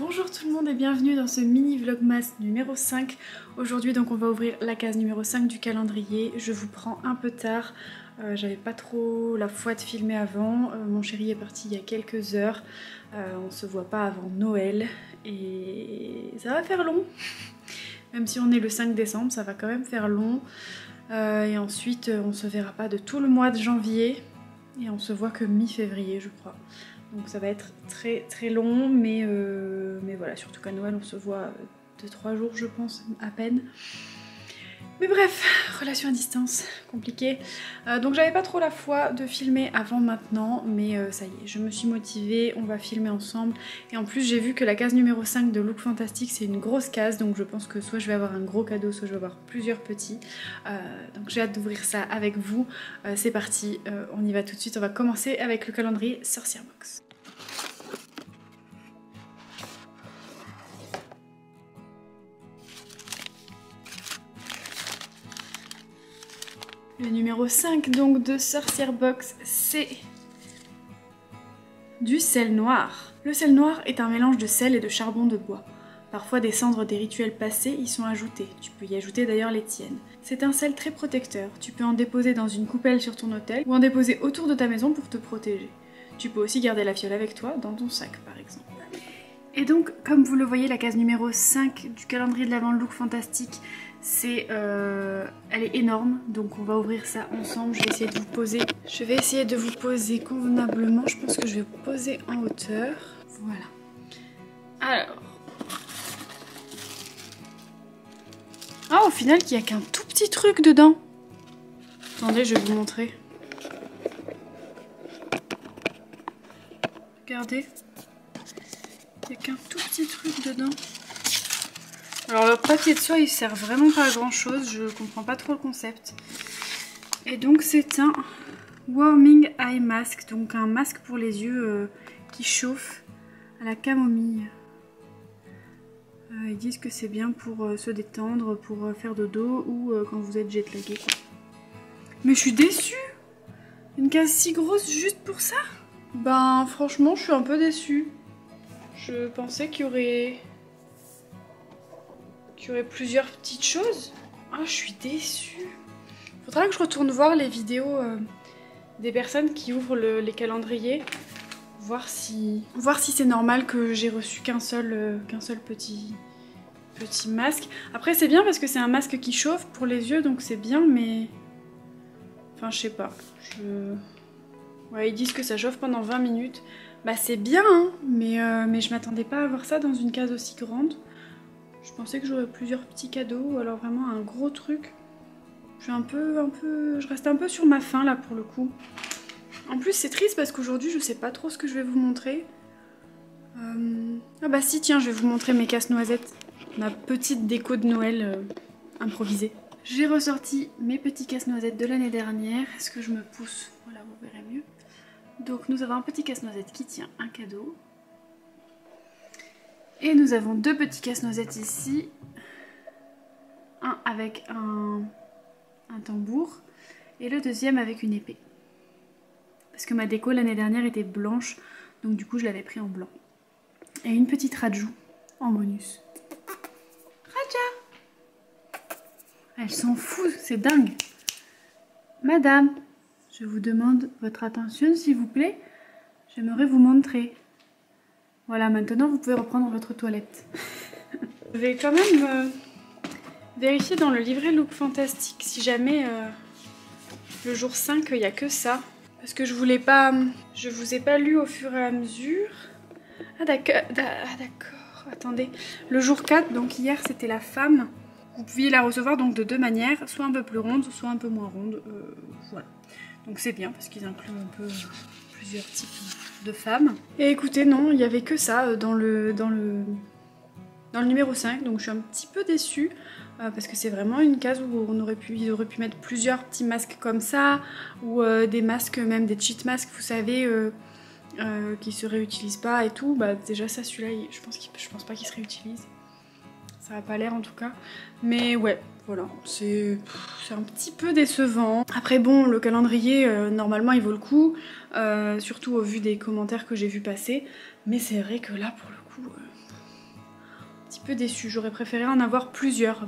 Bonjour tout le monde et bienvenue dans ce mini vlogmas numéro 5. Aujourd'hui donc on va ouvrir la case numéro 5 du calendrier. Je vous prends un peu tard, j'avais pas trop la foi de filmer avant. Mon chéri est parti il y a quelques heures, on se voit pas avant Noël et ça va faire long. Même si on est le 5 décembre, ça va quand même faire long. Et ensuite on se verra pas de tout le mois de janvier et on se voit que mi-février je crois. Donc ça va être très très long, mais voilà, surtout qu'à Noël on se voit 2-3 jours je pense, à peine. Mais bref, relation à distance, compliqué. Donc j'avais pas trop la foi de filmer avant maintenant, mais ça y est, je me suis motivée, on va filmer ensemble. Et en plus j'ai vu que la case numéro 5 de Look Fantastique c'est une grosse case, donc je pense que soit je vais avoir un gros cadeau, soit je vais avoir plusieurs petits. Donc j'ai hâte d'ouvrir ça avec vous. C'est parti, on y va tout de suite, on va commencer avec le calendrier Sorcière Box. Le numéro 5 donc de Sorcière Box, c'est du sel noir. Le sel noir est un mélange de sel et de charbon de bois. Parfois des cendres des rituels passés y sont ajoutées, tu peux y ajouter d'ailleurs les tiennes. C'est un sel très protecteur, tu peux en déposer dans une coupelle sur ton autel ou en déposer autour de ta maison pour te protéger. Tu peux aussi garder la fiole avec toi dans ton sac par exemple. Et donc, comme vous le voyez, la case numéro 5 du calendrier de l'Avent Look Fantastique, elle est énorme, donc on va ouvrir ça ensemble. Je vais essayer de vous poser convenablement. Je pense que je vais vous poser en hauteur. Voilà. Alors. Ah, au final, il n'y a qu'un tout petit truc dedans. Attendez, je vais vous montrer. Regardez. Il n'y a qu'un tout petit truc dedans. Alors le papier de soie il sert vraiment pas à grand chose, je comprends pas trop le concept. Et donc c'est un Warming Eye Mask, donc un masque pour les yeux qui chauffe à la camomille. Ils disent que c'est bien pour se détendre, pour faire dodo ou quand vous êtes jetlagué. Mais je suis déçue! Une case si grosse juste pour ça? Ben franchement je suis un peu déçue. Je pensais qu'il y aurait plusieurs petites choses. Ah, je suis déçue. Faudra que je retourne voir les vidéos des personnes qui ouvrent les calendriers. Voir si c'est normal que j'ai reçu qu'un seul petit masque. Après c'est bien parce que c'est un masque qui chauffe pour les yeux, donc c'est bien, mais... Enfin je sais pas. Ouais, ils disent que ça chauffe pendant 20 minutes. Bah c'est bien, hein, mais je m'attendais pas à avoir ça dans une case aussi grande. Je pensais que j'aurais plusieurs petits cadeaux, ou alors vraiment un gros truc. Je reste un peu sur ma faim là pour le coup. En plus c'est triste parce qu'aujourd'hui je sais pas trop ce que je vais vous montrer. Ah bah si tiens, je vais vous montrer mes casse-noisettes. Ma petite déco de Noël improvisée. J'ai ressorti mes petits casse-noisettes de l'année dernière. Est-ce que je me pousse? Voilà, vous verrez mieux. Donc nous avons un petit casse-noisette qui tient un cadeau. Et nous avons deux petits casse-noisettes ici. Un avec un tambour et le deuxième avec une épée. Parce que ma déco l'année dernière était blanche, donc du coup je l'avais pris en blanc. Et une petite Rajou en bonus. Raja! Elle s'en fout, c'est dingue. Madame, je vous demande votre attention s'il vous plaît. J'aimerais vous montrer. Voilà, maintenant vous pouvez reprendre votre toilette. Je vais quand même vérifier dans le livret Look Fantastique si jamais le jour 5 il n'y a que ça. Parce que je vous ai pas lu au fur et à mesure. Ah d'accord, attendez. Le jour 4, donc hier c'était la femme. Vous pouviez la recevoir donc de deux manières, soit un peu plus ronde, soit un peu moins ronde. Voilà. Donc c'est bien parce qu'ils incluent un peu plusieurs types de femmes. Et écoutez, non, il n'y avait que ça dans le numéro 5, donc je suis un petit peu déçue parce que c'est vraiment une case où ils auraient pu mettre plusieurs petits masques comme ça, ou des masques, même des cheat masks, vous savez, qui se réutilisent pas et tout. Bah déjà ça, celui-là, je pense pas qu'il se réutilise. Ça n'a pas l'air en tout cas. Mais ouais, voilà, c'est un petit peu décevant. Après bon, le calendrier, normalement il vaut le coup, surtout au vu des commentaires que j'ai vu passer. Mais c'est vrai que là, pour le coup, petit peu déçue. J'aurais préféré en avoir plusieurs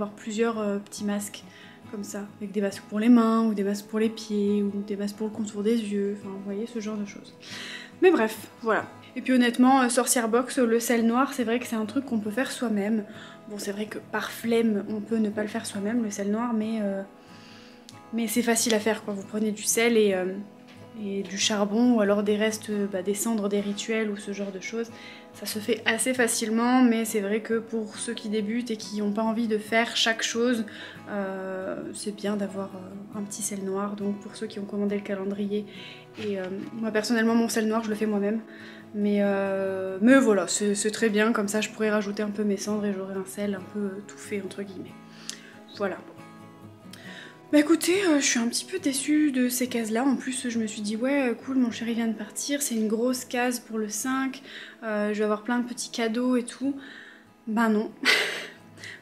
petits masques comme ça, avec des masques pour les mains, ou des masques pour les pieds, ou des masques pour le contour des yeux, enfin vous voyez, ce genre de choses. Mais bref, voilà. Et puis honnêtement, Sorcière Box, le sel noir, c'est vrai que c'est un truc qu'on peut faire soi-même. Bon, c'est vrai que par flemme, on peut ne pas le faire soi-même, le sel noir, mais c'est facile à faire, quoi. Vous prenez du sel et du charbon, ou alors des restes, des cendres des rituels, ou ce genre de choses. Ça se fait assez facilement, mais c'est vrai que pour ceux qui débutent et qui n'ont pas envie de faire chaque chose, c'est bien d'avoir un petit sel noir. Donc pour ceux qui ont commandé le calendrier, et moi personnellement mon sel noir je le fais moi-même, mais voilà, c'est très bien, comme ça je pourrais rajouter un peu mes cendres et j'aurai un sel un peu tout fait entre guillemets. Voilà. Bah écoutez, je suis un petit peu déçue de ces cases-là. En plus, je me suis dit, ouais, cool, mon chéri vient de partir, c'est une grosse case pour le 5, je vais avoir plein de petits cadeaux et tout. Bah non.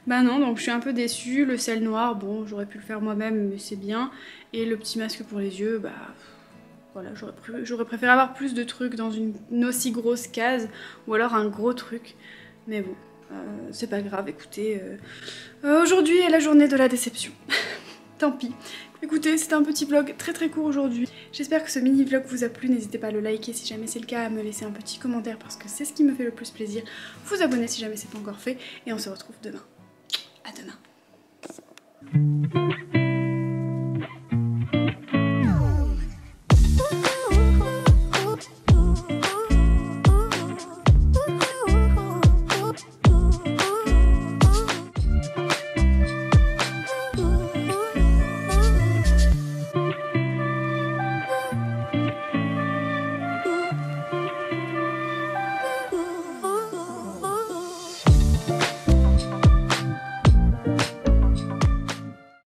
Bah non, donc je suis un peu déçue. Le sel noir, bon, j'aurais pu le faire moi-même, mais c'est bien. Et le petit masque pour les yeux, bah voilà, j'aurais préféré avoir plus de trucs dans une aussi grosse case, ou alors un gros truc. Mais bon, c'est pas grave, écoutez, aujourd'hui est la journée de la déception. Tant pis. Écoutez, c'était un petit vlog très court aujourd'hui. J'espère que ce mini vlog vous a plu. N'hésitez pas à le liker si jamais c'est le cas, à me laisser un petit commentaire parce que c'est ce qui me fait le plus plaisir. Vous abonner si jamais c'est pas encore fait. Et on se retrouve demain. À demain.